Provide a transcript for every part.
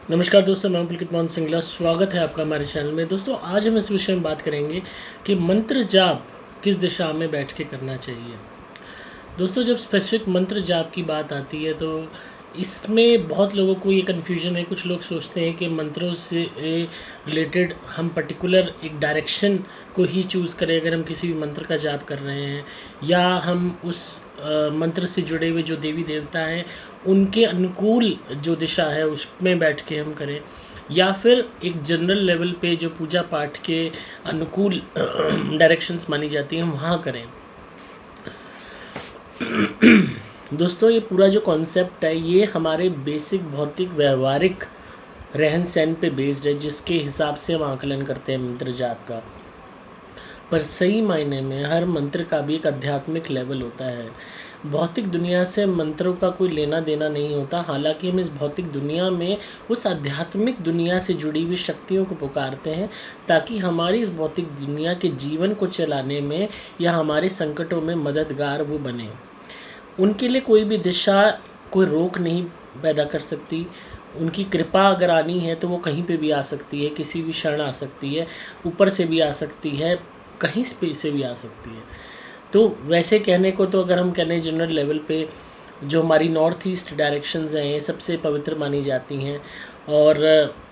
नमस्कार दोस्तों, मैं हूं पुलकित मोहन सिंगला। स्वागत है आपका हमारे चैनल में। दोस्तों, आज हम इस विषय में बात करेंगे कि मंत्र जाप किस दिशा में बैठ के करना चाहिए। दोस्तों, जब स्पेसिफिक मंत्र जाप की बात आती है तो इसमें बहुत लोगों को ये कन्फ्यूजन है। कुछ लोग सोचते हैं कि मंत्रों से रिलेटेड हम पर्टिकुलर एक डायरेक्शन को ही चूज़ करें अगर हम किसी भी मंत्र का जाप कर रहे हैं, या हम उस मंत्र से जुड़े हुए जो देवी देवता हैं उनके अनुकूल जो दिशा है उसमें बैठ के हम करें, या फिर एक जनरल लेवल पे जो पूजा पाठ के अनुकूल डायरेक्शंस मानी जाती हैं हम वहाँ करें। दोस्तों, ये पूरा जो कॉन्सेप्ट है ये हमारे बेसिक भौतिक व्यवहारिक रहन सहन पे बेस्ड है, जिसके हिसाब से हम आकलन करते हैं मंत्र जाप का। पर सही मायने में हर मंत्र का भी एक आध्यात्मिक लेवल होता है। भौतिक दुनिया से मंत्रों का कोई लेना देना नहीं होता। हालांकि हम इस भौतिक दुनिया में उस आध्यात्मिक दुनिया से जुड़ी हुई शक्तियों को पुकारते हैं ताकि हमारी इस भौतिक दुनिया के जीवन को चलाने में या हमारे संकटों में मददगार वो बने। उनके लिए कोई भी दिशा कोई रोक नहीं पैदा कर सकती। उनकी कृपा अगर आनी है तो वो कहीं पे भी आ सकती है, किसी भी क्षण आ सकती है, ऊपर से भी आ सकती है, कहीं से भी आ सकती है। तो वैसे कहने को तो अगर हम कहने जनरल लेवल पे जो हमारी नॉर्थ ईस्ट डायरेक्शंस हैं ये सबसे पवित्र मानी जाती हैं, और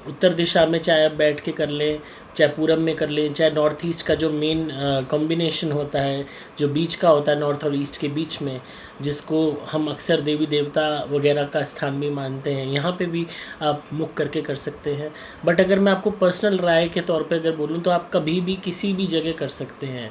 उत्तर दिशा में चाहे आप बैठ के कर लें, चाहे पूरब में कर लें, चाहे नॉर्थ ईस्ट का जो मेन कॉम्बिनेशन होता है जो बीच का होता है नॉर्थ और ईस्ट के बीच में, जिसको हम अक्सर देवी देवता वगैरह का स्थान भी मानते हैं, यहाँ पे भी आप मुख करके कर सकते हैं। बट अगर मैं आपको पर्सनल राय के तौर पे अगर बोलूँ तो आप कभी भी किसी भी जगह कर सकते हैं।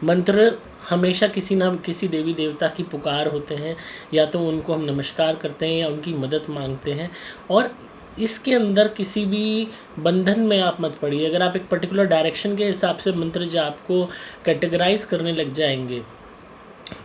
मंत्र हमेशा किसी ना किसी देवी देवता की पुकार होते हैं, या तो उनको हम नमस्कार करते हैं या उनकी मदद मांगते हैं। और इसके अंदर किसी भी बंधन में आप मत पड़िए। अगर आप एक पर्टिकुलर डायरेक्शन के हिसाब से मंत्र जाप को कैटेगराइज करने लग जाएंगे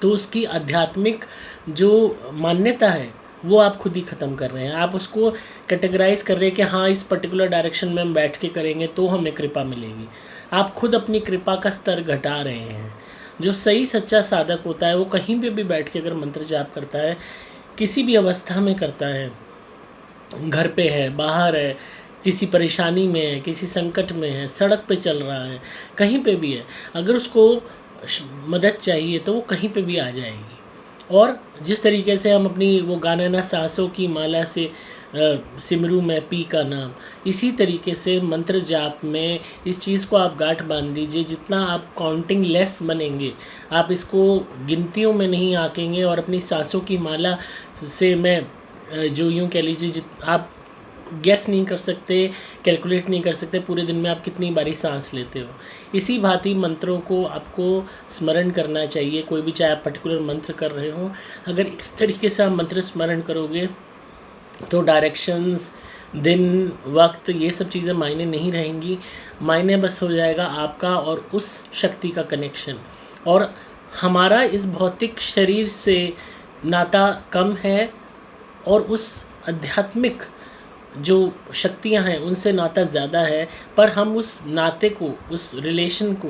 तो उसकी आध्यात्मिक जो मान्यता है वो आप खुद ही ख़त्म कर रहे हैं। आप उसको कैटेगराइज कर रहे हैं कि हाँ, इस पर्टिकुलर डायरेक्शन में हम बैठ के करेंगे तो हमें कृपा मिलेगी। आप खुद अपनी कृपा का स्तर घटा रहे हैं। जो सही सच्चा साधक होता है वो कहीं पे भी बैठ के अगर मंत्र जाप करता है, किसी भी अवस्था में करता है, घर पे है, बाहर है, किसी परेशानी में है, किसी संकट में है, सड़क पे चल रहा है, कहीं पे भी है, अगर उसको मदद चाहिए तो वो कहीं पे भी आ जाएगी। और जिस तरीके से हम अपनी वो गाना ना सांसों की माला से सिमरू में पी का नाम, इसी तरीके से मंत्र जाप में इस चीज़ को आप गांठ बांध दीजिए। जितना आप काउंटिंग लेस बनेंगे, आप इसको गिनतियों में नहीं आकेंगे, और अपनी सांसों की माला से मैं जो यूँ कह लीजिए आप गैस नहीं कर सकते, कैलकुलेट नहीं कर सकते पूरे दिन में आप कितनी बारी सांस लेते हो। इसी भांति मंत्रों को आपको स्मरण करना चाहिए। कोई भी चाहे आप पर्टिकुलर मंत्र कर रहे हो, अगर इस तरीके से आप मंत्र स्मरण करोगे तो डायरेक्शंस, दिन, वक्त, ये सब चीज़ें मायने नहीं रहेंगी। मायने बस हो जाएगा आपका और उस शक्ति का कनेक्शन। और हमारा इस भौतिक शरीर से नाता कम है और उस आध्यात्मिक जो शक्तियां हैं उनसे नाता ज़्यादा है, पर हम उस नाते को, उस रिलेशन को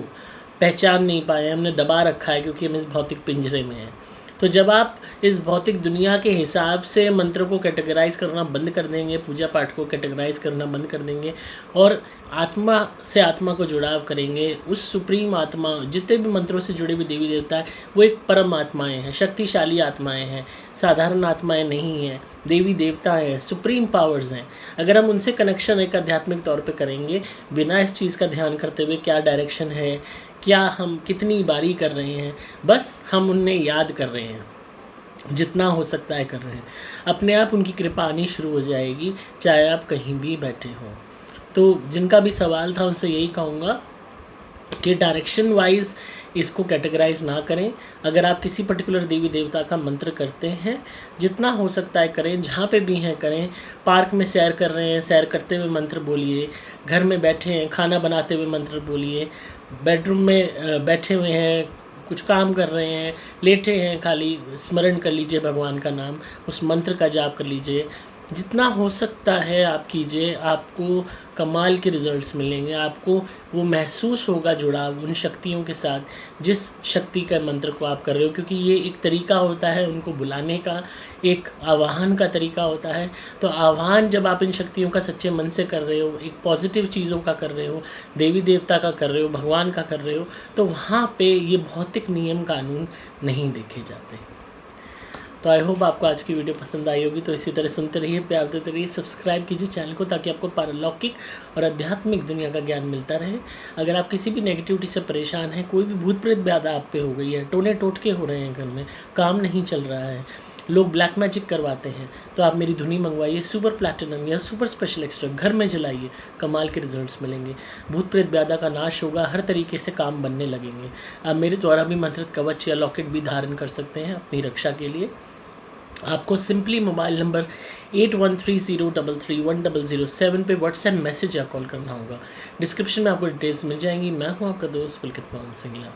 पहचान नहीं पाए। हमने दबा रखा है क्योंकि हम इस भौतिक पिंजरे में हैं। तो जब आप इस भौतिक दुनिया के हिसाब से मंत्रों को कैटेगराइज करना बंद कर देंगे, पूजा पाठ को कैटेगराइज करना बंद कर देंगे, और आत्मा से आत्मा को जुड़ाव करेंगे, उस सुप्रीम आत्मा, जितने भी मंत्रों से जुड़े हुए देवी देवता है वो एक परम आत्माएँ हैं, शक्तिशाली आत्माएँ हैं, साधारण आत्माएँ नहीं हैं, देवी देवता हैं, सुप्रीम पावर्स हैं। अगर हम उनसे कनेक्शन एक आध्यात्मिक तौर पे करेंगे बिना इस चीज़ का ध्यान करते हुए क्या डायरेक्शन है, क्या हम कितनी बारी कर रहे हैं, बस हम उन्हें याद कर रहे हैं, जितना हो सकता है कर रहे हैं, अपने आप उनकी कृपा आनी शुरू हो जाएगी, चाहे आप कहीं भी बैठे हों। तो जिनका भी सवाल था उनसे यही कहूँगा कि डायरेक्शन वाइज इसको कैटेगराइज ना करें। अगर आप किसी पर्टिकुलर देवी देवता का मंत्र करते हैं, जितना हो सकता है करें, जहाँ पे भी हैं करें। पार्क में सैर कर रहे हैं, सैर करते हुए मंत्र बोलिए। घर में बैठे हैं, खाना बनाते हुए मंत्र बोलिए। बेडरूम में बैठे हुए हैं, कुछ काम कर रहे हैं, लेटे हैं, खाली स्मरण कर लीजिए भगवान का नाम, उस मंत्र का जाप कर लीजिए। जितना हो सकता है आप कीजिए, आपको कमाल के रिजल्ट्स मिलेंगे। आपको वो महसूस होगा जुड़ाव उन शक्तियों के साथ जिस शक्ति का मंत्र को आप कर रहे हो, क्योंकि ये एक तरीका होता है उनको बुलाने का, एक आवाहन का तरीका होता है। तो आवाहन जब आप इन शक्तियों का सच्चे मन से कर रहे हो, एक पॉजिटिव चीज़ों का कर रहे हो, देवी देवता का कर रहे हो, भगवान का कर रहे हो, तो वहाँ पे ये भौतिक नियम कानून नहीं देखे जाते। तो आई होप आपको आज की वीडियो पसंद आई होगी। तो इसी तरह सुनते रहिए, प्यार देते रहिए, सब्सक्राइब कीजिए चैनल को, ताकि आपको पारलौकिक और आध्यात्मिक दुनिया का ज्ञान मिलता रहे। अगर आप किसी भी नेगेटिविटी से परेशान हैं, कोई भी भूत प्रेत बाधा आप पे हो गई है, टोने टोटके हो रहे हैं घर में, काम नहीं चल रहा है, लोग ब्लैक मैजिक करवाते हैं, तो आप मेरी धुनी मंगवाइए, सुपर प्लैटिनम या सुपर स्पेशल एक्स्ट्रा घर में जलाइए, कमाल के रिजल्ट्स मिलेंगे। भूत प्रेत बाधा का नाश होगा, हर तरीके से काम बनने लगेंगे। आप मेरे द्वारा भी मंत्रित कवच या लॉकेट भी धारण कर सकते हैं अपनी रक्षा के लिए। आपको सिंपली मोबाइल नंबर 8130331007 पे व्हाट्सएप मैसेज या कॉल करना होगा। डिस्क्रिप्शन में आपको डिटेल्स मिल जाएंगी। मैं हूं आपका दोस्त पुलकित पवन सिंगला।